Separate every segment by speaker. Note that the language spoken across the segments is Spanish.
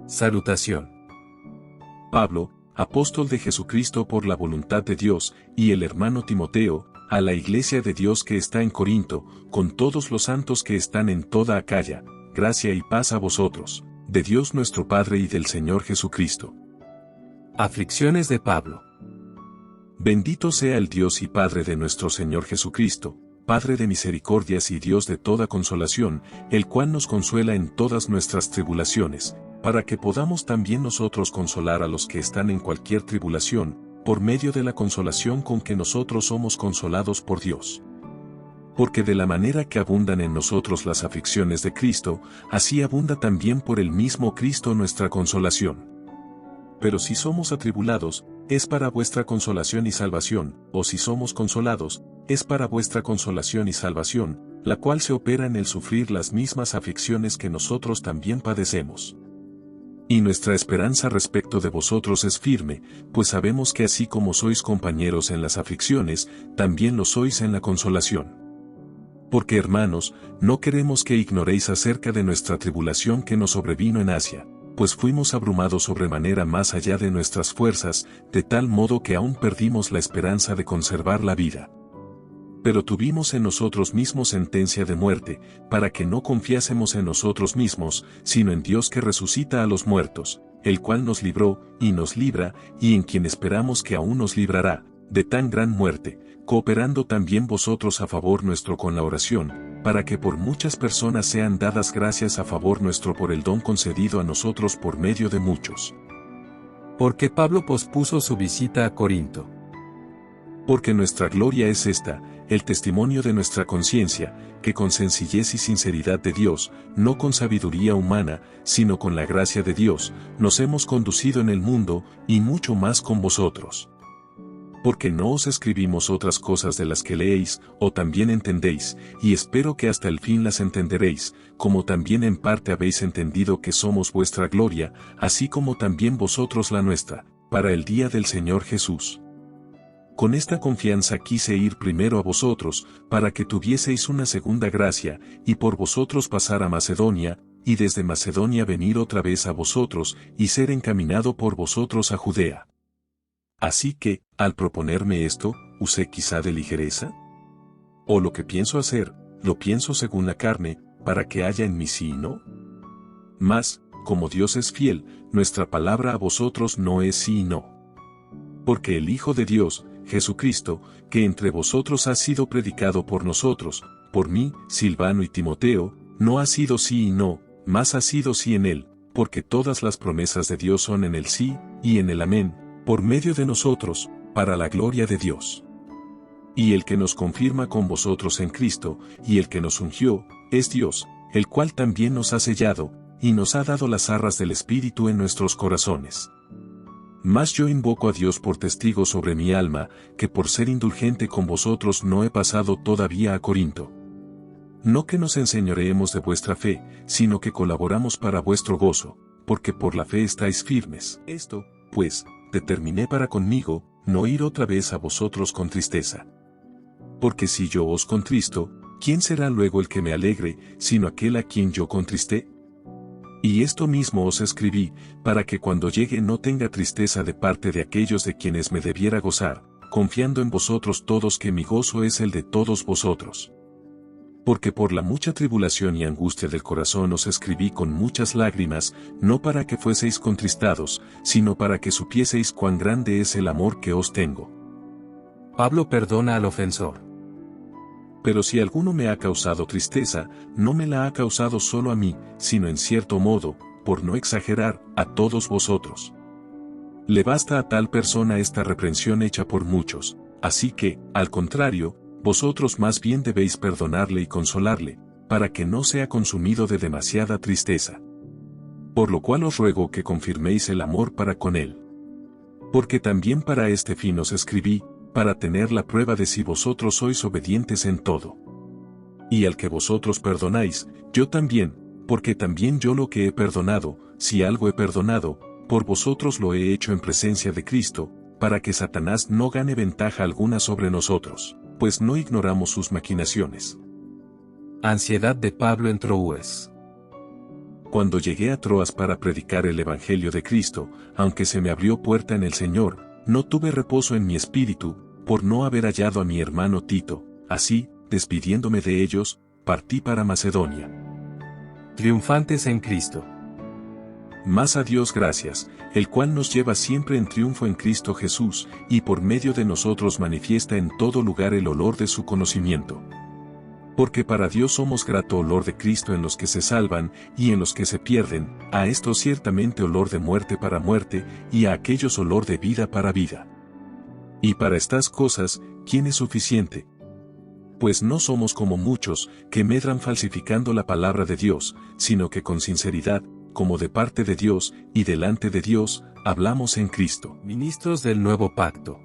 Speaker 1: Salutación.
Speaker 2: Pablo, apóstol de Jesucristo por la voluntad de Dios, y el hermano Timoteo, a la iglesia de Dios que está en Corinto, con todos los santos que están en toda Acaya, gracia y paz a vosotros, de Dios nuestro Padre y del Señor Jesucristo.
Speaker 1: Aflicciones de Pablo.
Speaker 2: Bendito sea el Dios y Padre de nuestro Señor Jesucristo, Padre de misericordias y Dios de toda consolación, el cual nos consuela en todas nuestras tribulaciones, para que podamos también nosotros consolar a los que están en cualquier tribulación, por medio de la consolación con que nosotros somos consolados por Dios. Porque de la manera que abundan en nosotros las aflicciones de Cristo, así abunda también por el mismo Cristo nuestra consolación. Pero si somos atribulados, es para vuestra consolación y salvación, o si somos consolados, es para vuestra consolación y salvación, la cual se opera en el sufrir las mismas aflicciones que nosotros también padecemos. Y nuestra esperanza respecto de vosotros es firme, pues sabemos que así como sois compañeros en las aflicciones, también lo sois en la consolación. Porque hermanos, no queremos que ignoréis acerca de nuestra tribulación que nos sobrevino en Asia, pues fuimos abrumados sobremanera más allá de nuestras fuerzas, de tal modo que aún perdimos la esperanza de conservar la vida. Pero tuvimos en nosotros mismos sentencia de muerte, para que no confiásemos en nosotros mismos, sino en Dios que resucita a los muertos, el cual nos libró, y nos libra, y en quien esperamos que aún nos librará, de tan gran muerte, cooperando también vosotros a favor nuestro con la oración, para que por muchas personas sean dadas gracias a favor nuestro por el don concedido a nosotros por medio de muchos.
Speaker 1: Porque Pablo pospuso su visita a Corinto.
Speaker 2: Porque nuestra gloria es esta, el testimonio de nuestra conciencia, que con sencillez y sinceridad de Dios, no con sabiduría humana, sino con la gracia de Dios, nos hemos conducido en el mundo, y mucho más con vosotros. Porque no os escribimos otras cosas de las que leéis, o también entendéis, y espero que hasta el fin las entenderéis, como también en parte habéis entendido que somos vuestra gloria, así como también vosotros la nuestra, para el día del Señor Jesús. Con esta confianza quise ir primero a vosotros, para que tuvieseis una segunda gracia, y por vosotros pasar a Macedonia, y desde Macedonia venir otra vez a vosotros, y ser encaminado por vosotros a Judea. Así que, al proponerme esto, ¿usé quizá de ligereza? ¿O lo que pienso hacer, lo pienso según la carne, para que haya en mí sí y no? Mas, como Dios es fiel, nuestra palabra a vosotros no es sí y no. Porque el Hijo de Dios, Jesucristo, que entre vosotros ha sido predicado por nosotros, por mí, Silvano y Timoteo, no ha sido sí y no, mas ha sido sí en él, porque todas las promesas de Dios son en el sí, y en el amén, por medio de nosotros, para la gloria de Dios. Y el que nos confirma con vosotros en Cristo, y el que nos ungió, es Dios, el cual también nos ha sellado, y nos ha dado las arras del Espíritu en nuestros corazones. Mas yo invoco a Dios por testigo sobre mi alma, que por ser indulgente con vosotros no he pasado todavía a Corinto. No que nos enseñoreemos de vuestra fe, sino que colaboramos para vuestro gozo, porque por la fe estáis firmes. Esto, pues, determiné para conmigo, no ir otra vez a vosotros con tristeza. Porque si yo os contristo, ¿quién será luego el que me alegre, sino aquel a quien yo contristé? Y esto mismo os escribí, para que cuando llegue no tenga tristeza de parte de aquellos de quienes me debiera gozar, confiando en vosotros todos que mi gozo es el de todos vosotros. Porque por la mucha tribulación y angustia del corazón os escribí con muchas lágrimas, no para que fueseis contristados, sino para que supieseis cuán grande es el amor que os tengo.
Speaker 1: Pablo perdona al ofensor.
Speaker 2: Pero si alguno me ha causado tristeza, no me la ha causado solo a mí, sino en cierto modo, por no exagerar, a todos vosotros. Le basta a tal persona esta reprensión hecha por muchos, así que, al contrario, vosotros más bien debéis perdonarle y consolarle, para que no sea consumido de demasiada tristeza. Por lo cual os ruego que confirméis el amor para con él. Porque también para este fin os escribí, para tener la prueba de si vosotros sois obedientes en todo. Y al que vosotros perdonáis, yo también, porque también yo lo que he perdonado, si algo he perdonado, por vosotros lo he hecho en presencia de Cristo, para que Satanás no gane ventaja alguna sobre nosotros, pues no ignoramos sus maquinaciones.
Speaker 1: Ansiedad de Pablo en Troas.
Speaker 2: cuando llegué a Troas para predicar el Evangelio de Cristo, aunque se me abrió puerta en el Señor, no tuve reposo en mi espíritu, por no haber hallado a mi hermano Tito. Así, despidiéndome de ellos, partí para Macedonia.
Speaker 1: Triunfantes en Cristo.
Speaker 2: Mas a Dios gracias, el cual nos lleva siempre en triunfo en Cristo Jesús, y por medio de nosotros manifiesta en todo lugar el olor de su conocimiento. Porque para Dios somos grato olor de Cristo en los que se salvan, y en los que se pierden, a estos ciertamente olor de muerte para muerte, y a aquellos olor de vida para vida. Y para estas cosas, ¿quién es suficiente? Pues no somos como muchos, que medran falsificando la palabra de Dios, sino que con sinceridad, como de parte de Dios, y delante de Dios, hablamos en Cristo.
Speaker 1: Ministros del nuevo pacto.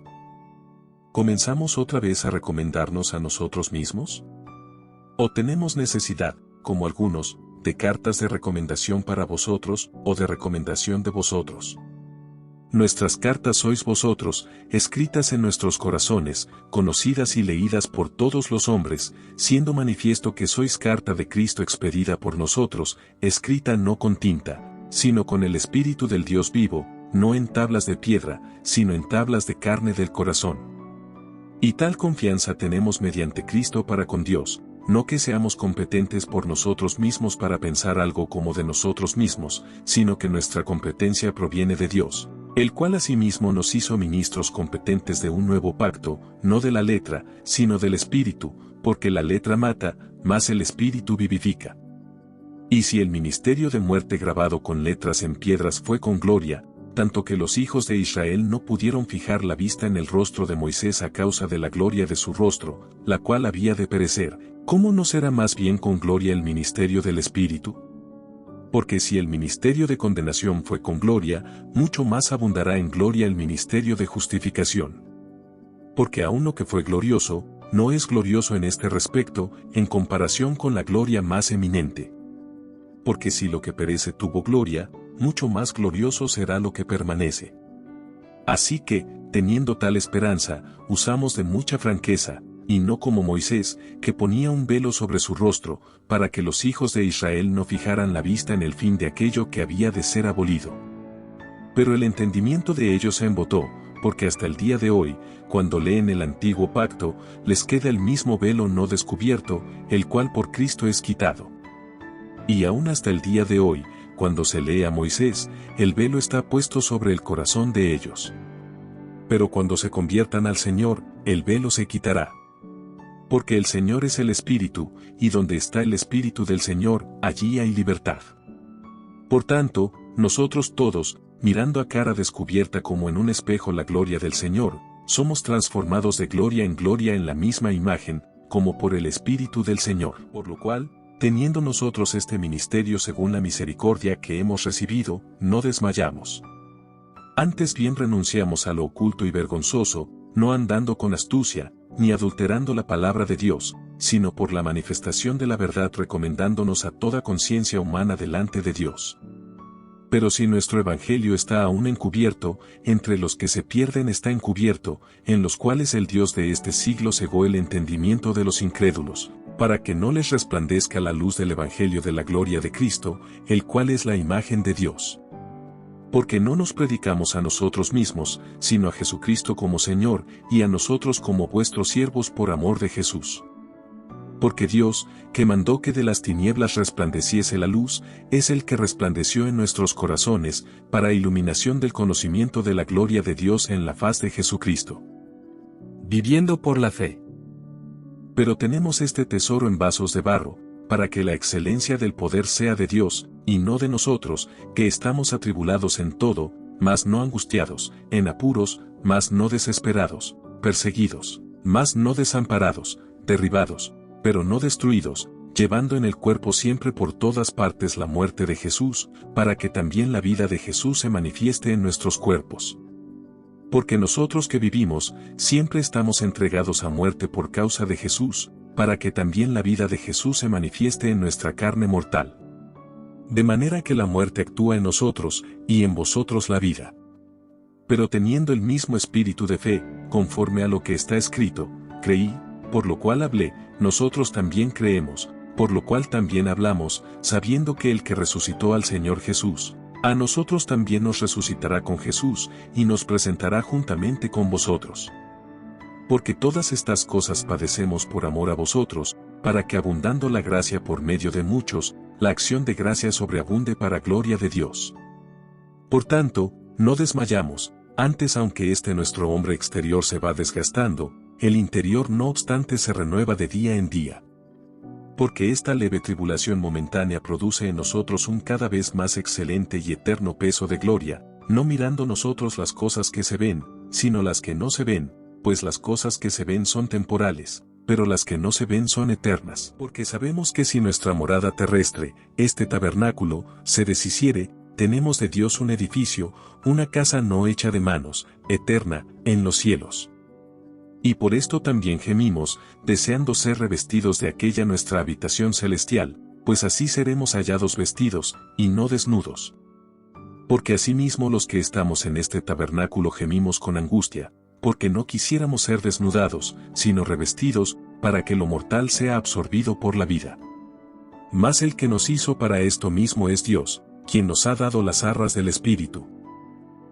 Speaker 2: ¿Comenzamos otra vez a recomendarnos a nosotros mismos? ¿O tenemos necesidad, como algunos, de cartas de recomendación para vosotros, o de recomendación de vosotros? Nuestras cartas sois vosotros, escritas en nuestros corazones, conocidas y leídas por todos los hombres, siendo manifiesto que sois carta de Cristo expedida por nosotros, escrita no con tinta, sino con el Espíritu del Dios vivo, no en tablas de piedra, sino en tablas de carne del corazón. Y tal confianza tenemos mediante Cristo para con Dios, no que seamos competentes por nosotros mismos para pensar algo como de nosotros mismos, sino que nuestra competencia proviene de Dios, el cual asimismo nos hizo ministros competentes de un nuevo pacto, no de la letra, sino del Espíritu, porque la letra mata, mas el Espíritu vivifica. Y si el ministerio de muerte grabado con letras en piedras fue con gloria, tanto que los hijos de Israel no pudieron fijar la vista en el rostro de Moisés a causa de la gloria de su rostro, la cual había de perecer, ¿cómo no será más bien con gloria el ministerio del Espíritu? Porque si el ministerio de condenación fue con gloria, mucho más abundará en gloria el ministerio de justificación. Porque aun lo que fue glorioso, no es glorioso en este respecto, en comparación con la gloria más eminente. Porque si lo que perece tuvo gloria, mucho más glorioso será lo que permanece. Así que, teniendo tal esperanza, usamos de mucha franqueza, y no como Moisés, que ponía un velo sobre su rostro, para que los hijos de Israel no fijaran la vista en el fin de aquello que había de ser abolido. Pero el entendimiento de ellos se embotó, porque hasta el día de hoy, cuando leen el antiguo pacto, les queda el mismo velo no descubierto, el cual por Cristo es quitado. Y aún hasta el día de hoy, cuando se lee a Moisés, el velo está puesto sobre el corazón de ellos. Pero cuando se conviertan al Señor, el velo se quitará. Porque el Señor es el Espíritu, y donde está el Espíritu del Señor, allí hay libertad. Por tanto, nosotros todos, mirando a cara descubierta como en un espejo la gloria del Señor, somos transformados de gloria en la misma imagen, como por el Espíritu del Señor. Por lo cual, teniendo nosotros este ministerio según la misericordia que hemos recibido, no desmayamos. Antes bien renunciamos a lo oculto y vergonzoso, no andando con astucia, ni adulterando la palabra de Dios, sino por la manifestación de la verdad recomendándonos a toda conciencia humana delante de Dios. Pero si nuestro evangelio está aún encubierto, entre los que se pierden está encubierto, en los cuales el Dios de este siglo cegó el entendimiento de los incrédulos, para que no les resplandezca la luz del evangelio de la gloria de Cristo, el cual es la imagen de Dios. Porque no nos predicamos a nosotros mismos, sino a Jesucristo como Señor, y a nosotros como vuestros siervos por amor de Jesús. Porque Dios, que mandó que de las tinieblas resplandeciese la luz, es el que resplandeció en nuestros corazones, para iluminación del conocimiento de la gloria de Dios en la faz de Jesucristo.
Speaker 1: Viviendo por la fe.
Speaker 2: Pero tenemos este tesoro en vasos de barro, para que la excelencia del poder sea de Dios, y no de nosotros, que estamos atribulados en todo, mas no angustiados, en apuros, mas no desesperados, perseguidos, mas no desamparados, derribados, pero no destruidos, llevando en el cuerpo siempre por todas partes la muerte de Jesús, para que también la vida de Jesús se manifieste en nuestros cuerpos. Porque nosotros que vivimos, siempre estamos entregados a muerte por causa de Jesús, para que también la vida de Jesús se manifieste en nuestra carne mortal. De manera que la muerte actúa en nosotros, y en vosotros la vida. Pero teniendo el mismo espíritu de fe, conforme a lo que está escrito, creí, por lo cual hablé, nosotros también creemos, por lo cual también hablamos, sabiendo que el que resucitó al Señor Jesús, a nosotros también nos resucitará con Jesús, y nos presentará juntamente con vosotros. Porque todas estas cosas padecemos por amor a vosotros, para que abundando la gracia por medio de muchos, la acción de gracia sobreabunde para gloria de Dios. Por tanto, no desmayamos, antes aunque nuestro hombre exterior se va desgastando, el interior no obstante se renueva de día en día. Porque esta leve tribulación momentánea produce en nosotros un cada vez más excelente y eterno peso de gloria, no mirando nosotros las cosas que se ven, sino las que no se ven, pues las cosas que se ven son temporales, pero las que no se ven son eternas. Porque sabemos que si nuestra morada terrestre, este tabernáculo, se deshiciere, tenemos de Dios un edificio, una casa no hecha de manos, eterna, en los cielos. Y por esto también gemimos, deseando ser revestidos de aquella nuestra habitación celestial, pues así seremos hallados vestidos, y no desnudos. Porque asimismo los que estamos en este tabernáculo gemimos con angustia, porque no quisiéramos ser desnudados, sino revestidos, para que lo mortal sea absorbido por la vida. Mas el que nos hizo para esto mismo es Dios, quien nos ha dado las arras del Espíritu.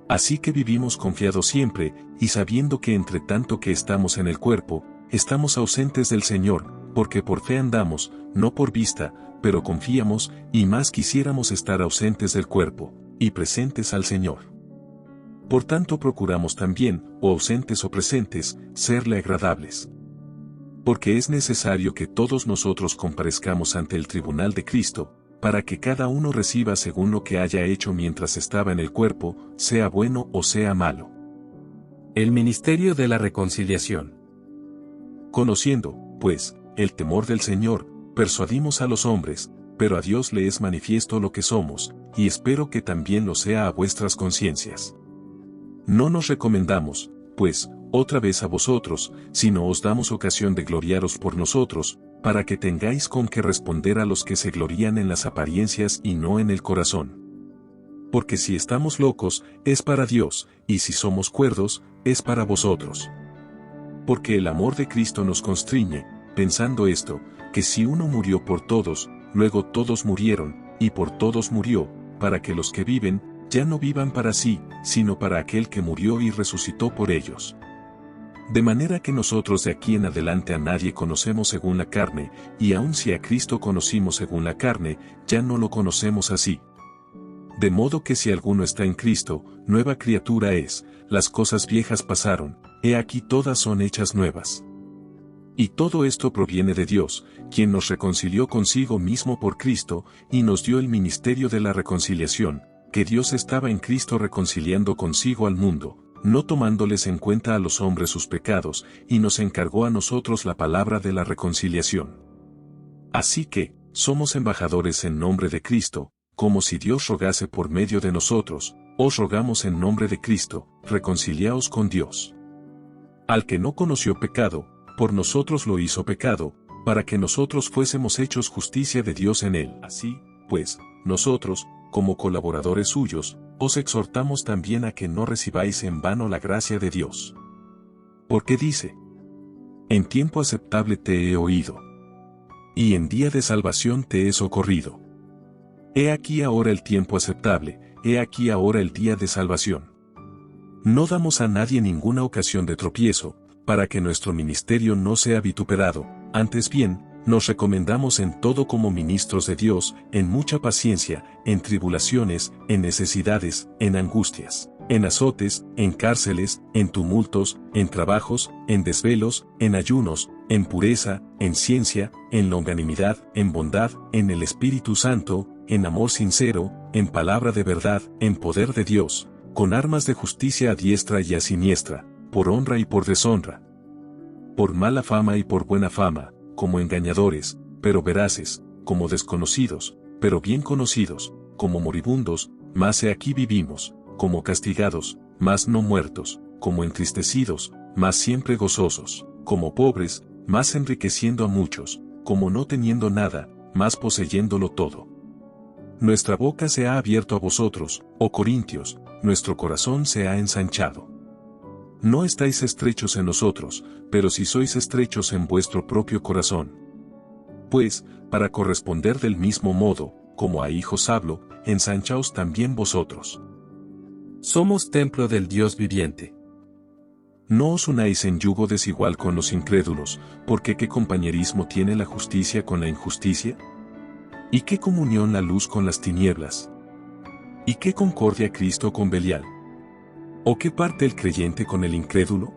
Speaker 2: Así que vivimos confiados siempre, y sabiendo que entre tanto que estamos en el cuerpo, estamos ausentes del Señor, porque por fe andamos, no por vista, pero confiamos, y más quisiéramos estar ausentes del cuerpo, y presentes al Señor. Por tanto procuramos también, o ausentes o presentes, serle agradables. Porque es necesario que todos nosotros comparezcamos ante el tribunal de Cristo, para que cada uno reciba según lo que haya hecho mientras estaba en el cuerpo, sea bueno o sea malo.
Speaker 1: El ministerio de la reconciliación.
Speaker 2: Conociendo, pues, el temor del Señor, persuadimos a los hombres, pero a Dios le es manifiesto lo que somos, y espero que también lo sea a vuestras conciencias. No nos recomendamos, pues, otra vez a vosotros, sino os damos ocasión de gloriaros por nosotros, para que tengáis con qué responder a los que se glorían en las apariencias y no en el corazón. Porque si estamos locos, es para Dios, y si somos cuerdos, es para vosotros. Porque el amor de Cristo nos constriñe, pensando esto, que si uno murió por todos, luego todos murieron, y por todos murió, para que los que viven, ya no vivan para sí, sino para aquel que murió y resucitó por ellos. De manera que nosotros de aquí en adelante a nadie conocemos según la carne, y aun si a Cristo conocimos según la carne, ya no lo conocemos así. De modo que si alguno está en Cristo, nueva criatura es, las cosas viejas pasaron, he aquí todas son hechas nuevas. Y todo esto proviene de Dios, quien nos reconcilió consigo mismo por Cristo, y nos dio el ministerio de la reconciliación, que Dios estaba en Cristo reconciliando consigo al mundo, no tomándoles en cuenta a los hombres sus pecados, y nos encargó a nosotros la palabra de la reconciliación. Así que, somos embajadores en nombre de Cristo, como si Dios rogase por medio de nosotros, os rogamos en nombre de Cristo, reconciliaos con Dios. Al que no conoció pecado, por nosotros lo hizo pecado, para que nosotros fuésemos hechos justicia de Dios en él. Así, pues, nosotros, como colaboradores suyos, os exhortamos también a que no recibáis en vano la gracia de Dios. Porque dice: en tiempo aceptable te he oído, y en día de salvación te he socorrido. He aquí ahora el tiempo aceptable, he aquí ahora el día de salvación. No damos a nadie ninguna ocasión de tropiezo, para que nuestro ministerio no sea vituperado, antes bien, nos recomendamos en todo como ministros de Dios, en mucha paciencia, en tribulaciones, en necesidades, en angustias, en azotes, en cárceles, en tumultos, en trabajos, en desvelos, en ayunos, en pureza, en ciencia, en longanimidad, en bondad, en el Espíritu Santo, en amor sincero, en palabra de verdad, en poder de Dios, con armas de justicia a diestra y a siniestra, por honra y por deshonra, por mala fama y por buena fama, como engañadores, pero veraces, como desconocidos, pero bien conocidos, como moribundos, mas he aquí vivimos, como castigados, mas no muertos, como entristecidos, mas siempre gozosos, como pobres, mas enriqueciendo a muchos, como no teniendo nada, mas poseyéndolo todo. Nuestra boca se ha abierto a vosotros, oh Corintios, nuestro corazón se ha ensanchado. No estáis estrechos en nosotros, pero si sois estrechos en vuestro propio corazón. Pues, para corresponder del mismo modo, como a hijos hablo, ensanchaos también vosotros.
Speaker 1: Somos templo del Dios viviente.
Speaker 2: No os unáis en yugo desigual con los incrédulos, porque ¿qué compañerismo tiene la justicia con la injusticia? ¿Y qué comunión la luz con las tinieblas? ¿Y qué concordia Cristo con Belial? ¿O qué parte el creyente con el incrédulo?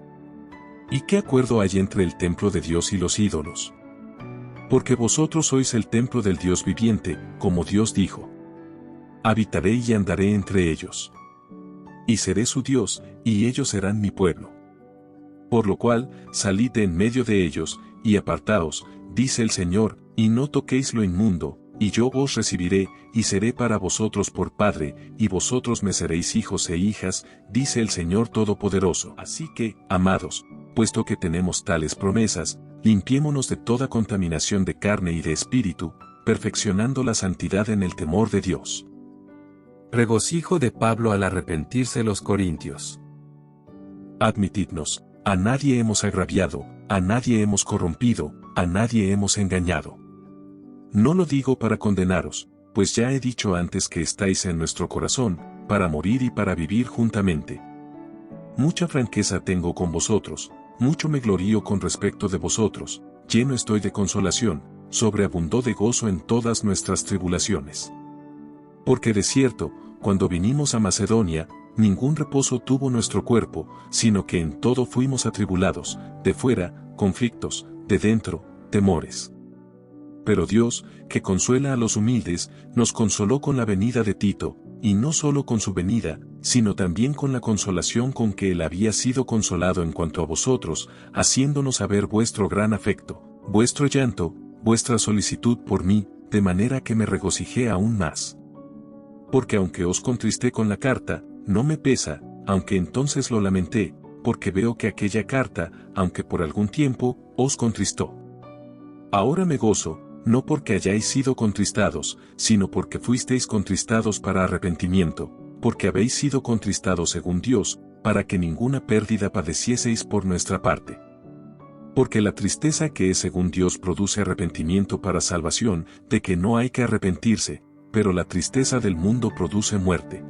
Speaker 2: ¿Y qué acuerdo hay entre el templo de Dios y los ídolos? Porque vosotros sois el templo del Dios viviente, como Dios dijo. Habitaré y andaré entre ellos. Y seré su Dios, y ellos serán mi pueblo. Por lo cual, salid de en medio de ellos, y apartaos, dice el Señor, y no toquéis lo inmundo, y yo os recibiré, y seré para vosotros por Padre, y vosotros me seréis hijos e hijas, dice el Señor Todopoderoso. Así que, amados, puesto que tenemos tales promesas, limpiémonos de toda contaminación de carne y de espíritu, perfeccionando la santidad en el temor de Dios.
Speaker 1: Regocijo de Pablo al arrepentirse los corintios.
Speaker 2: Admitidnos, a nadie hemos agraviado, a nadie hemos corrompido, a nadie hemos engañado. No lo digo para condenaros, pues ya he dicho antes que estáis en nuestro corazón, para morir y para vivir juntamente. Mucha franqueza tengo con vosotros, mucho me glorío con respecto de vosotros, lleno estoy de consolación, sobreabundó de gozo en todas nuestras tribulaciones. Porque de cierto, cuando vinimos a Macedonia, ningún reposo tuvo nuestro cuerpo, sino que en todo fuimos atribulados, de fuera, conflictos, de dentro, temores. Pero Dios, que consuela a los humildes, nos consoló con la venida de Tito, y no solo con su venida, sino también con la consolación con que él había sido consolado en cuanto a vosotros, haciéndonos saber vuestro gran afecto, vuestro llanto, vuestra solicitud por mí, de manera que me regocijé aún más. Porque aunque os contristé con la carta, no me pesa, aunque entonces lo lamenté, porque veo que aquella carta, aunque por algún tiempo, os contristó. Ahora me gozo, no porque hayáis sido contristados, sino porque fuisteis contristados para arrepentimiento, porque habéis sido contristados según Dios, para que ninguna pérdida padecieseis por nuestra parte. Porque la tristeza que es según Dios produce arrepentimiento para salvación, de que no hay que arrepentirse, pero la tristeza del mundo produce muerte.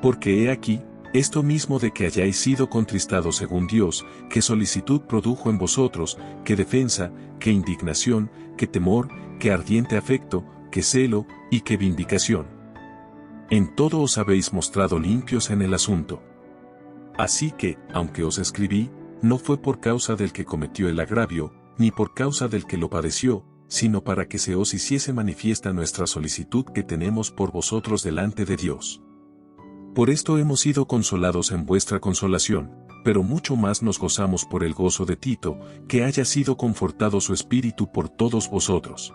Speaker 2: Porque he aquí, esto mismo de que hayáis sido contristados según Dios, que solicitud produjo en vosotros, que defensa, que indignación, que temor, que ardiente afecto, que celo, y que vindicación. En todo os habéis mostrado limpios en el asunto. Así que, aunque os escribí, no fue por causa del que cometió el agravio, ni por causa del que lo padeció, sino para que se os hiciese manifiesta nuestra solicitud que tenemos por vosotros delante de Dios. Por esto hemos sido consolados en vuestra consolación, pero mucho más nos gozamos por el gozo de Tito, que haya sido confortado su espíritu por todos vosotros.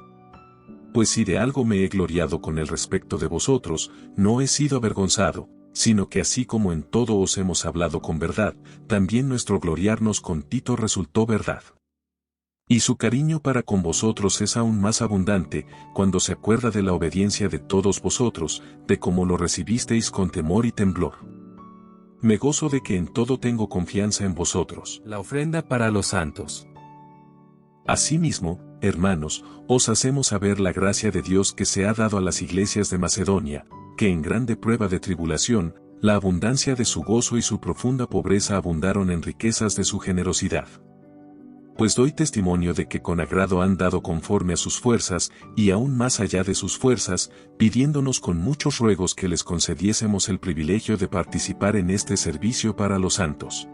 Speaker 2: Pues si de algo me he gloriado con el respecto de vosotros, no he sido avergonzado, sino que así como en todo os hemos hablado con verdad, también nuestro gloriarnos con Tito resultó verdad. Y su cariño para con vosotros es aún más abundante, cuando se acuerda de la obediencia de todos vosotros, de cómo lo recibisteis con temor y temblor. Me gozo de que en todo tengo confianza en vosotros.
Speaker 1: La ofrenda para los santos.
Speaker 2: Asimismo, hermanos, os hacemos saber la gracia de Dios que se ha dado a las iglesias de Macedonia, que en grande prueba de tribulación, la abundancia de su gozo y su profunda pobreza abundaron en riquezas de su generosidad. Pues doy testimonio de que con agrado han dado conforme a sus fuerzas, y aún más allá de sus fuerzas, pidiéndonos con muchos ruegos que les concediésemos el privilegio de participar en este servicio para los santos.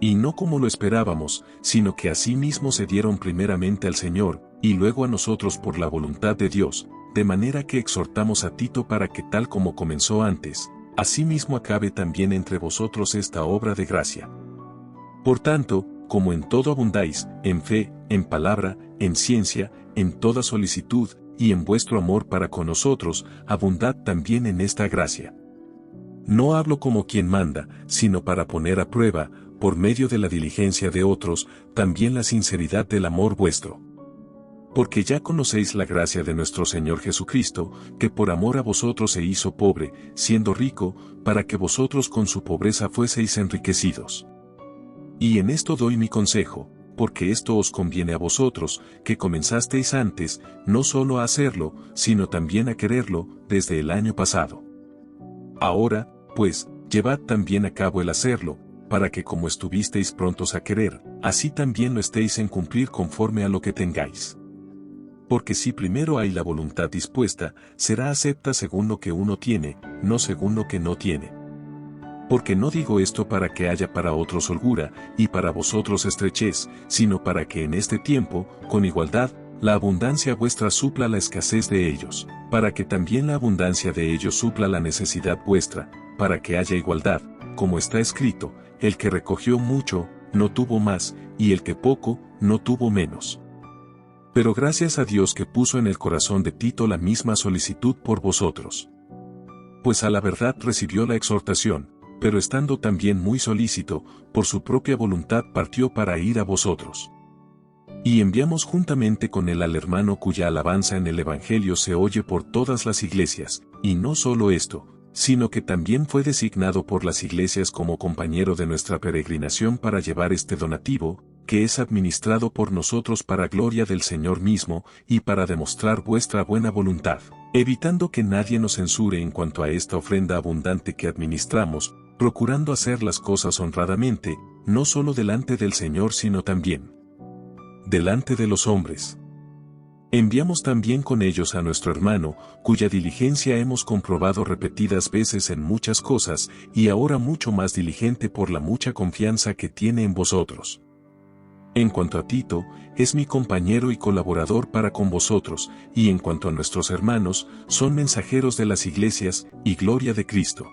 Speaker 2: Y no como lo esperábamos, sino que asimismo se dieron primeramente al Señor, y luego a nosotros por la voluntad de Dios, de manera que exhortamos a Tito para que tal como comenzó antes, asimismo acabe también entre vosotros esta obra de gracia. Por tanto, como en todo abundáis, en fe, en palabra, en ciencia, en toda solicitud, y en vuestro amor para con nosotros, abundad también en esta gracia. No hablo como quien manda, sino para poner a prueba, por medio de la diligencia de otros, también la sinceridad del amor vuestro. Porque ya conocéis la gracia de nuestro Señor Jesucristo, que por amor a vosotros se hizo pobre, siendo rico, para que vosotros con su pobreza fueseis enriquecidos. Y en esto doy mi consejo, porque esto os conviene a vosotros, que comenzasteis antes, no solo a hacerlo, sino también a quererlo, desde el año pasado. Ahora, pues, llevad también a cabo el hacerlo, para que como estuvisteis prontos a querer, así también lo estéis en cumplir conforme a lo que tengáis. Porque si primero hay la voluntad dispuesta, será acepta según lo que uno tiene, no según lo que no tiene. Porque no digo esto para que haya para otros holgura, y para vosotros estrechez, sino para que en este tiempo, con igualdad, la abundancia vuestra supla la escasez de ellos, para que también la abundancia de ellos supla la necesidad vuestra, para que haya igualdad, como está escrito, el que recogió mucho, no tuvo más, y el que poco, no tuvo menos. Pero gracias a Dios que puso en el corazón de Tito la misma solicitud por vosotros. Pues a la verdad recibió la exhortación, pero estando también muy solícito, por su propia voluntad partió para ir a vosotros. Y enviamos juntamente con él al hermano cuya alabanza en el Evangelio se oye por todas las iglesias, y no solo esto, sino que también fue designado por las iglesias como compañero de nuestra peregrinación para llevar este donativo, que es administrado por nosotros para gloria del Señor mismo, y para demostrar vuestra buena voluntad, evitando que nadie nos censure en cuanto a esta ofrenda abundante que administramos, procurando hacer las cosas honradamente, no solo delante del Señor sino también delante de los hombres. Enviamos también con ellos a nuestro hermano, cuya diligencia hemos comprobado repetidas veces en muchas cosas, y ahora mucho más diligente por la mucha confianza que tiene en vosotros. En cuanto a Tito, es mi compañero y colaborador para con vosotros, y en cuanto a nuestros hermanos, son mensajeros de las iglesias, y gloria de Cristo.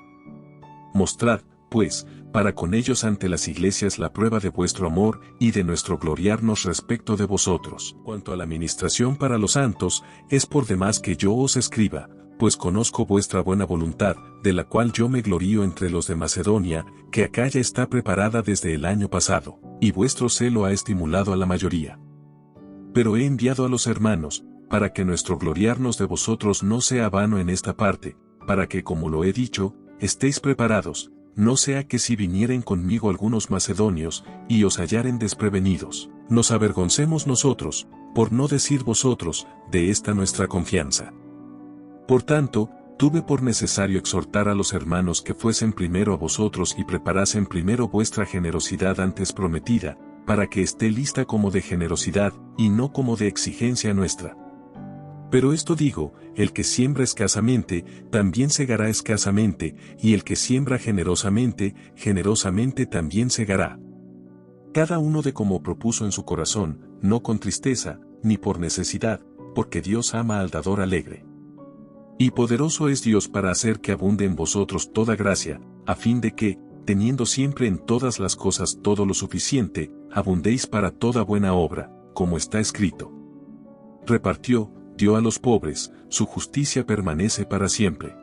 Speaker 2: Mostrad, pues, para con ellos ante las iglesias la prueba de vuestro amor y de nuestro gloriarnos respecto de vosotros. Cuanto a la ministración para los santos, es por demás que yo os escriba, pues conozco vuestra buena voluntad, de la cual yo me glorío entre los de Macedonia, que acá ya está preparada desde el año pasado, y vuestro celo ha estimulado a la mayoría. Pero he enviado a los hermanos, para que nuestro gloriarnos de vosotros no sea vano en esta parte, para que como lo he dicho, estéis preparados, no sea que si vinieren conmigo algunos macedonios, y os hallaren desprevenidos, nos avergoncemos nosotros, por no decir vosotros, de esta nuestra confianza. Por tanto, tuve por necesario exhortar a los hermanos que fuesen primero a vosotros y preparasen primero vuestra generosidad antes prometida, para que esté lista como de generosidad, y no como de exigencia nuestra. Pero esto digo, el que siembra escasamente, también segará escasamente, y el que siembra generosamente, generosamente también segará. Cada uno de como propuso en su corazón, no con tristeza, ni por necesidad, porque Dios ama al dador alegre. Y poderoso es Dios para hacer que abunde en vosotros toda gracia, a fin de que, teniendo siempre en todas las cosas todo lo suficiente, abundéis para toda buena obra, como está escrito. Repartió, dio a los pobres, su justicia permanece para siempre.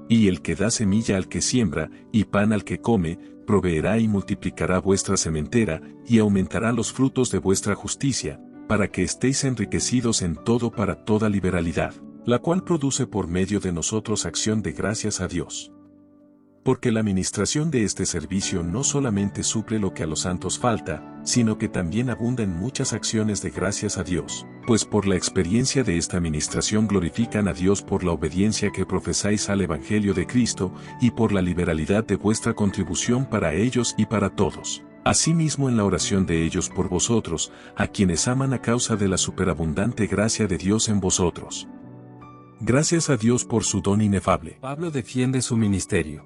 Speaker 2: Y el que da semilla al que siembra, y pan al que come, proveerá y multiplicará vuestra sementera, y aumentará los frutos de vuestra justicia, para que estéis enriquecidos en todo para toda liberalidad, la cual produce por medio de nosotros acción de gracias a Dios. Porque la administración de este servicio no solamente suple lo que a los santos falta, sino que también abunda en muchas acciones de gracias a Dios, pues por la experiencia de esta administración glorifican a Dios por la obediencia que profesáis al Evangelio de Cristo, y por la liberalidad de vuestra contribución para ellos y para todos. Asimismo en la oración de ellos por vosotros, a quienes aman a causa de la superabundante gracia de Dios en vosotros. Gracias a Dios por su don inefable.
Speaker 1: Pablo defiende su ministerio.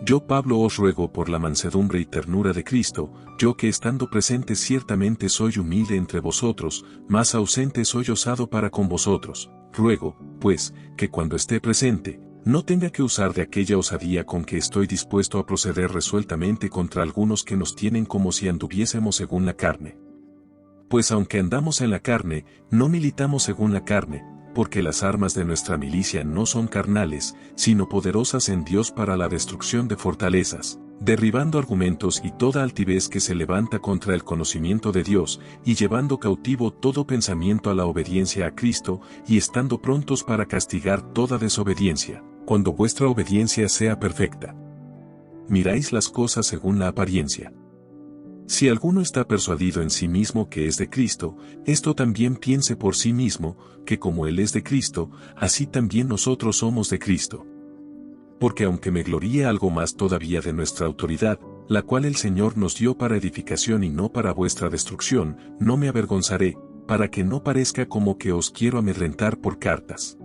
Speaker 2: Yo Pablo os ruego por la mansedumbre y ternura de Cristo, yo que estando presente ciertamente soy humilde entre vosotros, más ausente soy osado para con vosotros, ruego, pues, que cuando esté presente, no tenga que usar de aquella osadía con que estoy dispuesto a proceder resueltamente contra algunos que nos tienen como si anduviésemos según la carne. Pues aunque andamos en la carne, no militamos según la carne, porque las armas de nuestra milicia no son carnales, sino poderosas en Dios para la destrucción de fortalezas, derribando argumentos y toda altivez que se levanta contra el conocimiento de Dios, y llevando cautivo todo pensamiento a la obediencia a Cristo, y estando prontos para castigar toda desobediencia, cuando vuestra obediencia sea perfecta. Miráis las cosas según la apariencia. Si alguno está persuadido en sí mismo que es de Cristo, esto también piense por sí mismo, que como Él es de Cristo, así también nosotros somos de Cristo. Porque aunque me gloríe algo más todavía de nuestra autoridad, la cual el Señor nos dio para edificación y no para vuestra destrucción, no me avergonzaré, para que no parezca como que os quiero amedrentar por cartas.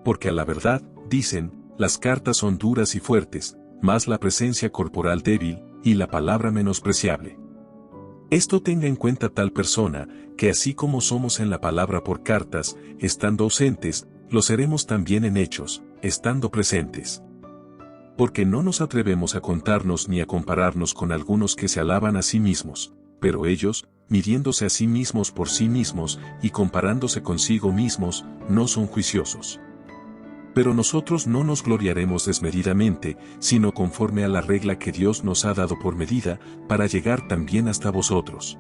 Speaker 2: Porque a la verdad, dicen, las cartas son duras y fuertes, mas la presencia corporal débil, y la palabra menospreciable. Esto tenga en cuenta tal persona, que así como somos en la palabra por cartas, estando ausentes, lo seremos también en hechos, estando presentes. Porque no nos atrevemos a contarnos ni a compararnos con algunos que se alaban a sí mismos, pero ellos, midiéndose a sí mismos por sí mismos y comparándose consigo mismos, no son juiciosos. Pero nosotros no nos gloriaremos desmedidamente, sino conforme a la regla que Dios nos ha dado por medida, para llegar también hasta vosotros.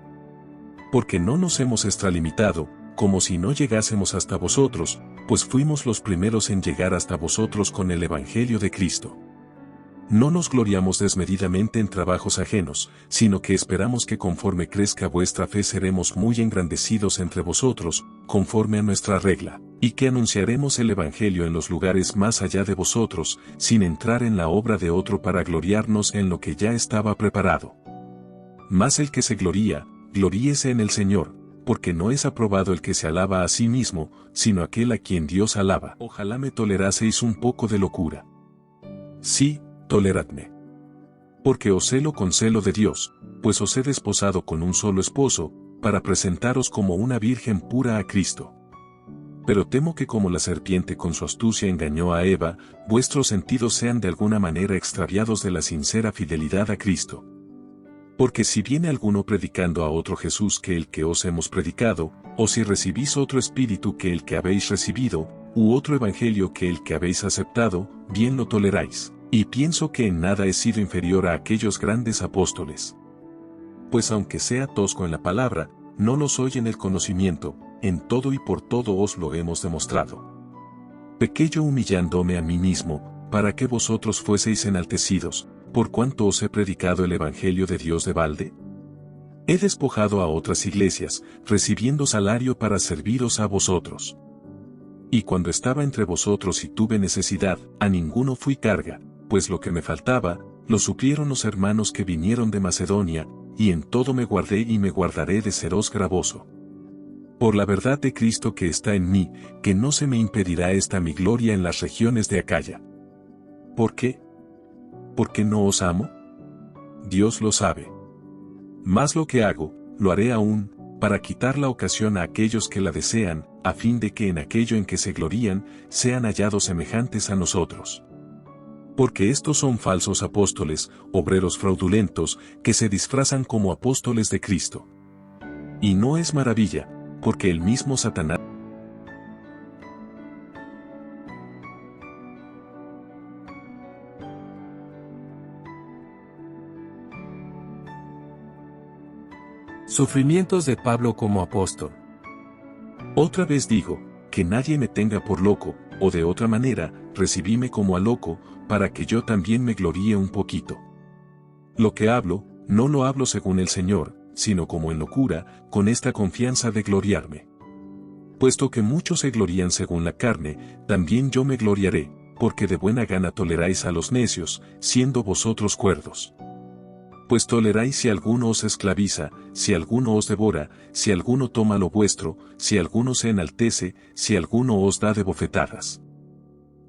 Speaker 2: Porque no nos hemos extralimitado, como si no llegásemos hasta vosotros, pues fuimos los primeros en llegar hasta vosotros con el Evangelio de Cristo. No nos gloriamos desmedidamente en trabajos ajenos, sino que esperamos que conforme crezca vuestra fe seremos muy engrandecidos entre vosotros, conforme a nuestra regla, y que anunciaremos el Evangelio en los lugares más allá de vosotros, sin entrar en la obra de otro para gloriarnos en lo que ya estaba preparado. Mas el que se gloría, gloríese en el Señor, porque no es aprobado el que se alaba a sí mismo, sino aquel a quien Dios alaba. Ojalá me toleraseis un poco de locura. Sí, toleradme. Porque os celo con celo de Dios, pues os he desposado con un solo esposo, para presentaros como una virgen pura a Cristo. Pero temo que como la serpiente con su astucia engañó a Eva, vuestros sentidos sean de alguna manera extraviados de la sincera fidelidad a Cristo. Porque si viene alguno predicando a otro Jesús que el que os hemos predicado, o si recibís otro espíritu que el que habéis recibido, u otro evangelio que el que habéis aceptado, bien lo toleráis. Y pienso que en nada he sido inferior a aquellos grandes apóstoles. Pues aunque sea tosco en la palabra, no lo soy en el conocimiento, en todo y por todo os lo hemos demostrado. Pequé yo humillándome a mí mismo, para que vosotros fueseis enaltecidos, por cuanto os he predicado el Evangelio de Dios de balde. He despojado a otras iglesias, recibiendo salario para serviros a vosotros. Y cuando estaba entre vosotros y tuve necesidad, a ninguno fui carga, pues lo que me faltaba, lo suplieron los hermanos que vinieron de Macedonia, y en todo me guardé y me guardaré de seros gravoso. Por la verdad de Cristo que está en mí, que no se me impedirá esta mi gloria en las regiones de Acaya. ¿Por qué? ¿Por qué no os amo? Dios lo sabe. Mas lo que hago, lo haré aún, para quitar la ocasión a aquellos que la desean, a fin de que en aquello en que se glorían, sean hallados semejantes a nosotros. Porque estos son falsos apóstoles, obreros fraudulentos, que se disfrazan como apóstoles de Cristo. Y no es maravilla, porque el mismo Satanás
Speaker 1: Sufrimientos de Pablo como apóstol.
Speaker 2: Otra vez digo, que nadie me tenga por loco, o de otra manera, recibíme como a loco, para que yo también me gloríe un poquito. Lo que hablo, no lo hablo según el Señor, sino como en locura, con esta confianza de gloriarme. Puesto que muchos se glorían según la carne, también yo me gloriaré, porque de buena gana toleráis a los necios, siendo vosotros cuerdos. Pues toleráis si alguno os esclaviza, si alguno os devora, si alguno toma lo vuestro, si alguno se enaltece, si alguno os da de bofetadas.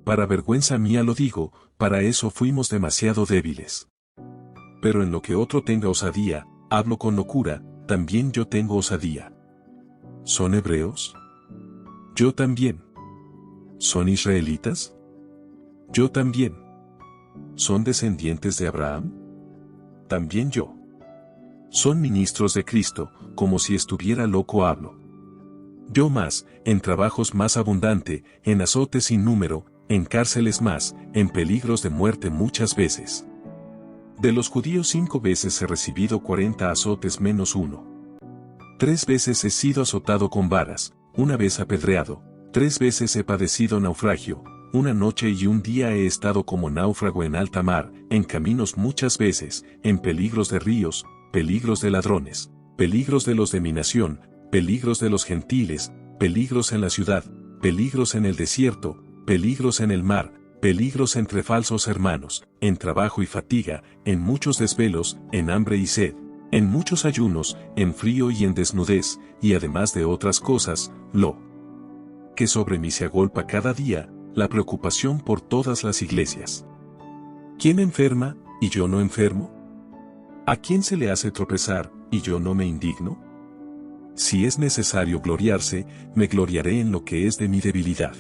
Speaker 2: Para vergüenza mía lo digo, para eso fuimos demasiado débiles. Pero en lo que otro tenga osadía, hablo con locura, también yo tengo osadía. ¿Son hebreos? Yo también. ¿Son israelitas? Yo también. ¿Son descendientes de Abraham? También yo. Son ministros de Cristo, como si estuviera loco hablo. Yo más, en trabajos más abundante, en azotes sin número, en cárceles más, en peligros de muerte muchas veces. De los judíos 5 veces he recibido 40 azotes menos 1. 3 veces he sido azotado con varas, 1 vez apedreado, 3 veces he padecido naufragio, 1 noche y 1 día he estado como náufrago en alta mar, en caminos muchas veces, en peligros de ríos, peligros de ladrones, peligros de los de mi nación, peligros de los gentiles, peligros en la ciudad, peligros en el desierto, peligros en el mar, peligros entre falsos hermanos, en trabajo y fatiga, en muchos desvelos, en hambre y sed, en muchos ayunos, en frío y en desnudez, y además de otras cosas, lo que sobre mí se agolpa cada día, la preocupación por todas las iglesias. ¿Quién enferma, y yo no enfermo? ¿A quién se le hace tropezar, y yo no me indigno? Si es necesario gloriarse, me gloriaré en lo que es de mi debilidad.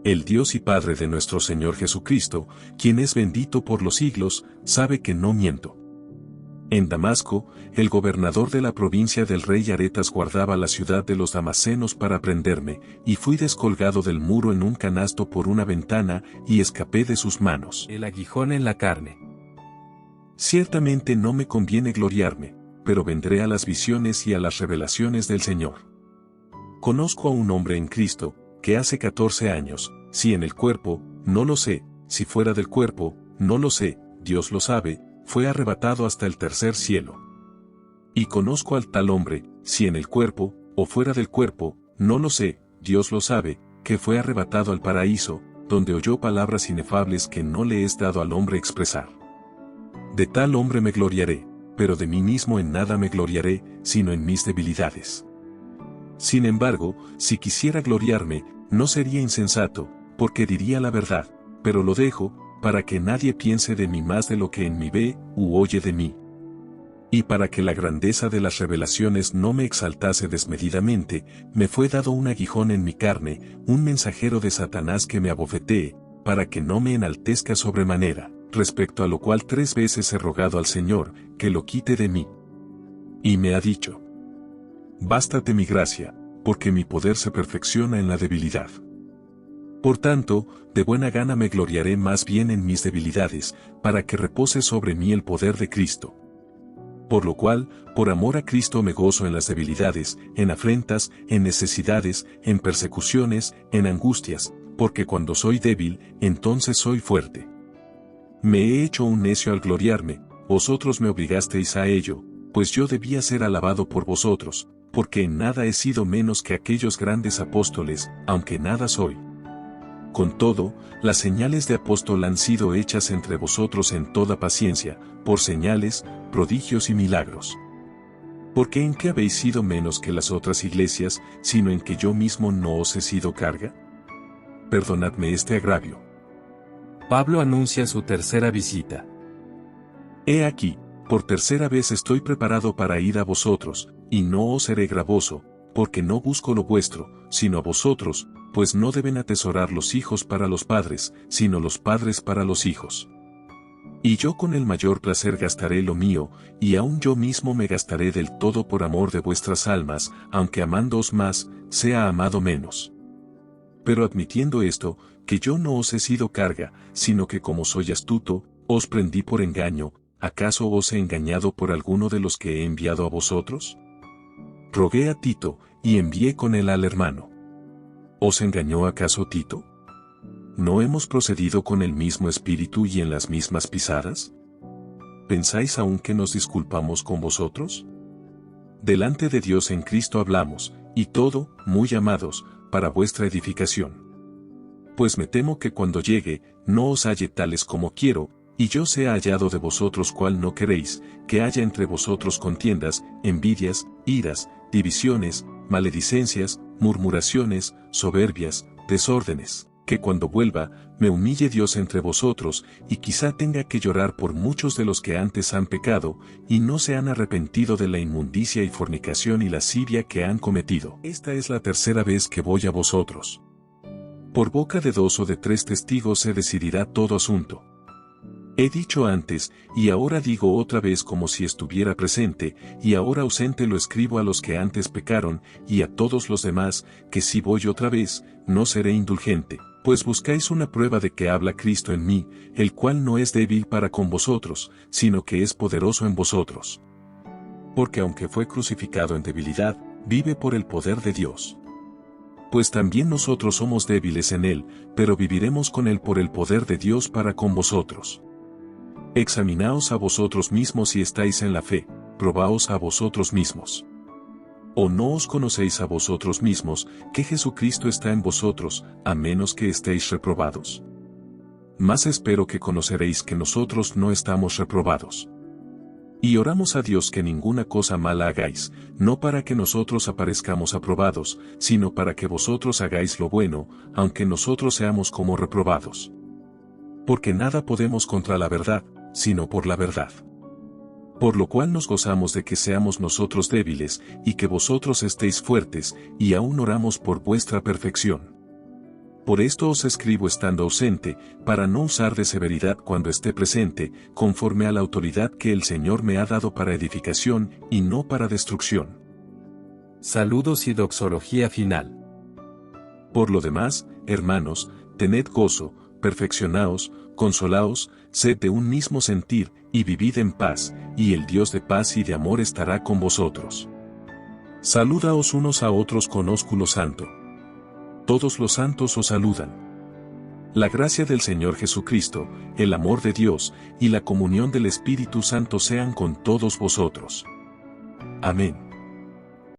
Speaker 2: El Dios y Padre de nuestro Señor Jesucristo, quien es bendito por los siglos, sabe que no miento. En Damasco, el gobernador de la provincia del rey Aretas guardaba la ciudad de los damasenos para prenderme, y fui descolgado del muro en un canasto por una ventana, y escapé de sus manos.
Speaker 1: El aguijón en la carne.
Speaker 2: Ciertamente no me conviene gloriarme, pero vendré a las visiones y a las revelaciones del Señor. Conozco a un hombre en Cristo, que hace 14 años, si en el cuerpo, no lo sé, si fuera del cuerpo, no lo sé, Dios lo sabe, fue arrebatado hasta el tercer cielo. Y conozco al tal hombre, si en el cuerpo, o fuera del cuerpo, no lo sé, Dios lo sabe, que fue arrebatado al paraíso, donde oyó palabras inefables que no le es dado al hombre expresar. De tal hombre me gloriaré, pero de mí mismo en nada me gloriaré, sino en mis debilidades. Sin embargo, si quisiera gloriarme, no sería insensato, porque diría la verdad, pero lo dejo, para que nadie piense de mí más de lo que en mí ve u oye de mí. Y para que la grandeza de las revelaciones no me exaltase desmedidamente, me fue dado un aguijón en mi carne, un mensajero de Satanás que me abofetee, para que no me enaltezca sobremanera, respecto a lo cual 3 veces he rogado al Señor, que lo quite de mí. Y me ha dicho: bástate mi gracia, porque mi poder se perfecciona en la debilidad. Por tanto, de buena gana me gloriaré más bien en mis debilidades, para que repose sobre mí el poder de Cristo. Por lo cual, por amor a Cristo me gozo en las debilidades, en afrentas, en necesidades, en persecuciones, en angustias, porque cuando soy débil, entonces soy fuerte. Me he hecho un necio al gloriarme, vosotros me obligasteis a ello, pues yo debía ser alabado por vosotros, porque en nada he sido menos que aquellos grandes apóstoles, aunque nada soy. Con todo, las señales de apóstol han sido hechas entre vosotros en toda paciencia, por señales, prodigios y milagros. Porque ¿en qué habéis sido menos que las otras iglesias, sino en que yo mismo no os he sido carga? Perdonadme este agravio.
Speaker 1: Pablo anuncia su tercera visita.
Speaker 2: He aquí, por tercera vez estoy preparado para ir a vosotros, y no os seré gravoso, porque no busco lo vuestro, sino a vosotros, pues no deben atesorar los hijos para los padres, sino los padres para los hijos. Y yo con el mayor placer gastaré lo mío, y aun yo mismo me gastaré del todo por amor de vuestras almas, aunque amándoos más, sea amado menos. Pero admitiendo esto, que yo no os he sido carga, sino que como soy astuto, os prendí por engaño, ¿acaso os he engañado por alguno de los que he enviado a vosotros? Rogué a Tito, y envié con él al hermano. ¿Os engañó acaso Tito? ¿No hemos procedido con el mismo espíritu y en las mismas pisadas? ¿Pensáis aún que nos disculpamos con vosotros? Delante de Dios en Cristo hablamos, y todo, muy amados, para vuestra edificación. Pues me temo que cuando llegue, no os halle tales como quiero, y yo sea hallado de vosotros cual no queréis, que haya entre vosotros contiendas, envidias, iras, divisiones, maledicencias, murmuraciones, soberbias, desórdenes, que cuando vuelva, me humille Dios entre vosotros, y quizá tenga que llorar por muchos de los que antes han pecado, y no se han arrepentido de la inmundicia y fornicación y lascivia que han cometido. Esta es la tercera vez que voy a vosotros. Por boca de 2 o de 3 testigos se decidirá todo asunto. He dicho antes, y ahora digo otra vez como si estuviera presente, y ahora ausente lo escribo a los que antes pecaron, y a todos los demás, que si voy otra vez, no seré indulgente, pues buscáis una prueba de que habla Cristo en mí, el cual no es débil para con vosotros, sino que es poderoso en vosotros. Porque aunque fue crucificado en debilidad, vive por el poder de Dios. Pues también nosotros somos débiles en él, pero viviremos con él por el poder de Dios para con vosotros. Examinaos a vosotros mismos si estáis en la fe, probaos a vosotros mismos. ¿O no os conocéis a vosotros mismos, que Jesucristo está en vosotros, a menos que estéis reprobados? Mas espero que conoceréis que nosotros no estamos reprobados. Y oramos a Dios que ninguna cosa mala hagáis, no para que nosotros aparezcamos aprobados, sino para que vosotros hagáis lo bueno, aunque nosotros seamos como reprobados. Porque nada podemos contra la verdad, sino por la verdad. Por lo cual nos gozamos de que seamos nosotros débiles, y que vosotros estéis fuertes, y aún oramos por vuestra perfección. Por esto os escribo estando ausente, para no usar de severidad cuando esté presente, conforme a la autoridad que el Señor me ha dado para edificación, y no para destrucción.
Speaker 1: Saludos y doxología final.
Speaker 2: Por lo demás, hermanos, tened gozo, perfeccionaos, consolaos, sed de un mismo sentir, y vivid en paz, y el Dios de paz y de amor estará con vosotros. Saludaos unos a otros con ósculo santo. Todos los santos os saludan. La gracia del Señor Jesucristo, el amor de Dios, y la comunión del Espíritu Santo sean con todos vosotros. Amén.